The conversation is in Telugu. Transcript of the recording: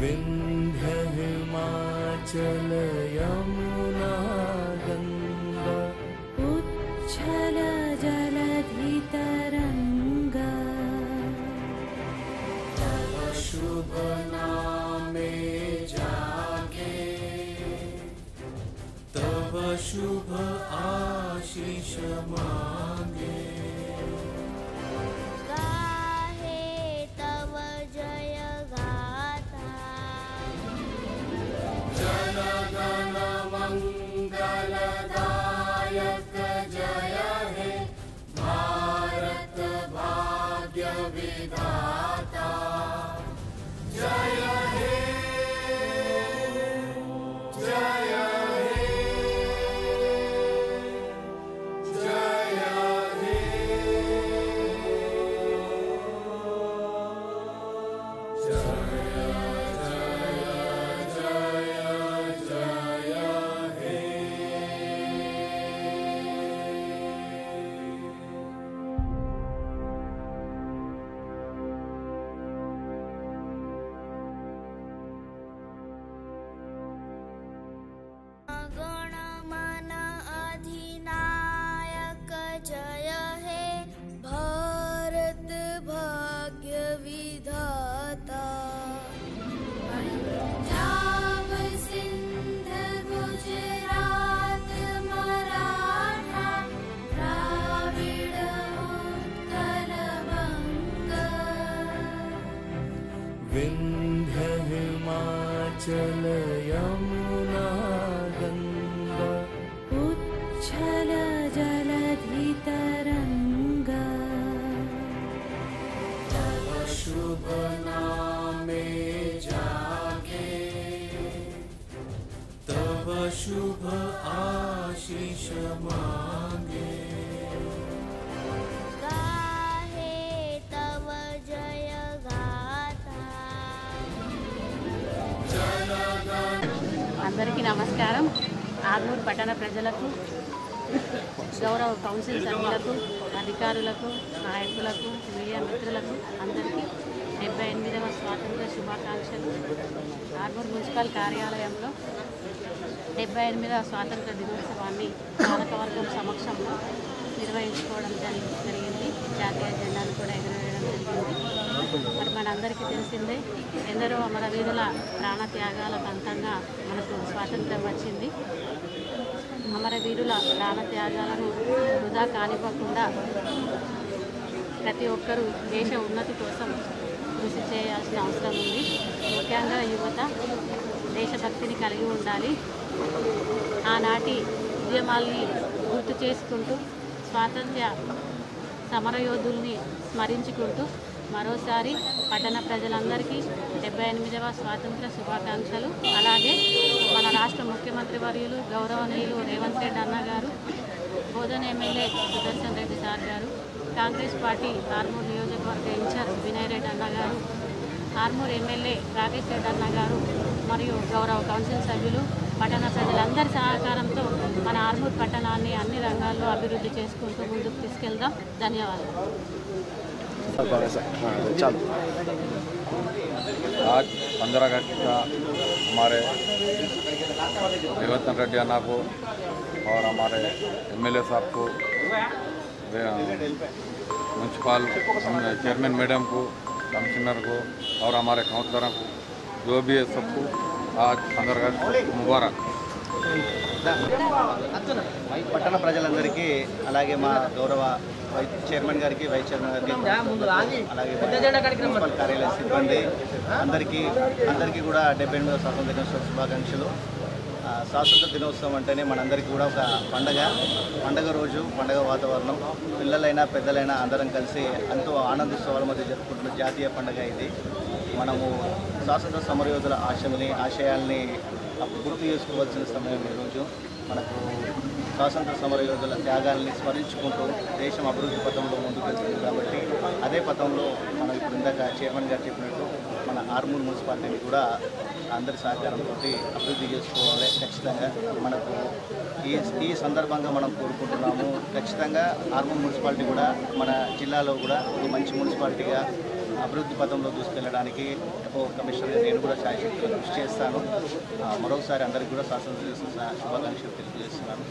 विंध्य हिमाचल यमुना गंगा उच्छल जलधि तरंगा तव शुभ नामे जागे तव शुभ आशीष मांगे मंगलदायक जय हे भारत भाग्य विधाता जय हे जय हे जय हे विंध्य हिमाचल यमुना गंगा उच्छल जलधि तरंगा तव शुभ नामे जागे तव शुभ आशीष मांगे అందరికీ నమస్కారం. ఆర్మూర్ పట్టణ ప్రజలకు, గౌరవ కౌన్సిల్ సభ్యులకు, అధికారులకు, నాయకులకు, మీడియా మిత్రులకు అందరికీ 78వ స్వాతంత్ర శుభాకాంక్షలు. ఆర్మూర్ మున్సిపల్ కార్యాలయంలో 78వ స్వాతంత్ర దినోత్సవాన్ని పాలకవర్గం సమక్షంలో నిర్వహించుకోవడం జరిగింది. జాతీయ జెండాను కూడా ఎగురవేయడం జరిగింది. మరి మనందరికీ తెలిసిందే, ఎందరో అమరవీరుల ప్రాణత్యాగాల ఫలితంగా మనకు స్వాతంత్రం వచ్చింది. అమరవీరుల ప్రాణత్యాగాలను వృధా కానివ్వకుండా ప్రతి ఒక్కరూ దేశ ఉన్నతి కోసం కృషి చేయాల్సిన అవసరం ఉంది. ముఖ్యంగా యువత దేశభక్తిని కలిగి ఉండాలి. ఆనాటి ఉద్యమాల్ని గుర్తు చేసుకుంటూ స్వాతంత్ర్య సమరయోధుల్ని స్మరించుకుంటూ మరోసారి పట్టణ ప్రజలందరికీ 78వ స్వాతంత్ర శుభాకాంక్షలు. అలాగే మన రాష్ట్ర ముఖ్యమంత్రి వర్యులు గౌరవనీయులు రేవంత్ రెడ్డి అన్న గారు, బోధన ఎమ్మెల్యే సుదర్శన్ రెడ్డి సార్ గారు, కాంగ్రెస్ పార్టీ ఆర్మూర్ నియోజకవర్గ ఇన్ఛార్జ్ వినయ్ రెడ్డి అన్న గారు, ఆర్మూర్ ఎమ్మెల్యే రాకేష్ రెడ్డి అన్న గారు మరియు గౌరవ కౌన్సిల్ సభ్యులు, పట్టణ ప్రజలందరి సహకారంతో మన ఆర్మూర్ పట్టణాన్ని అన్ని రంగాల్లో అభివృద్ధి చేసుకుంటూ ముందుకు తీసుకెళ్దాం. ధన్యవాదాలు. आज 15 अगस्त का हमारे रेवंत रेड्डी अन्ना को और हमारे एमएलए साहब को, म्यूनसिपल चेयरमैन मैडम को, कमिश्नर को और हमारे काउंसलरों को, जो भी है सबको आज 15 अगस्त मुबारक. పట్టణ ప్రజలందరికీ అలాగే మా గౌరవ చైర్మన్ గారికి, వైస్ చైర్మన్ గారికి, అలాగే మున్సిపల్ కార్యాలయ సిబ్బంది అందరికీ కూడా 78వ స్వాతంత్ర దినోత్సవ శుభాకాంక్షలు. స్వాతంత్ర దినోత్సవం అంటేనే మనందరికీ కూడా ఒక పండగ రోజు, పండగ వాతావరణం. పిల్లలైనా పెద్దలైనా అందరం కలిసి ఎంతో ఆనందోత్సవాల మధ్య జరుపుకుంటున్న జాతీయ పండుగ ఇది. మనము స్వాతంత్ర సమరయోధుల ఆశయాల్ని గుర్తు చేసుకోవాల్సిన సమయం ఈరోజు. మనకు స్వాతంత్ర సమరయోధుల త్యాగాల్ని స్మరించుకుంటూ దేశం అభివృద్ధి పథంలో ముందుకు వెళ్తుంది. కాబట్టి అదే పథంలో మనం ఇప్పుడు ఇందాక చైర్మన్ గారు చెప్పినట్టు మన ఆర్మూర్ మున్సిపాలిటీని కూడా అందరి సహకారంతో అభివృద్ధి చేసుకోవాలి. ఖచ్చితంగా మనకు ఈ సందర్భంగా మనం కోరుకుంటున్నాము. ఖచ్చితంగా ఆర్మూర్ మున్సిపాలిటీ కూడా మన జిల్లాలో కూడా ఒక మంచి మున్సిపాలిటీగా అభివృద్ధి పథంలో దూసుకెళ్ళడానికి ఎకో కమిషనర్గా నేను కూడా శాయశక్తిగా కృషి చేస్తాను. మరొకసారి అందరికీ కూడా స్వాతంత్ర దినోత్సవ శుభాకాంక్షలు తెలియజేస్తున్నాను.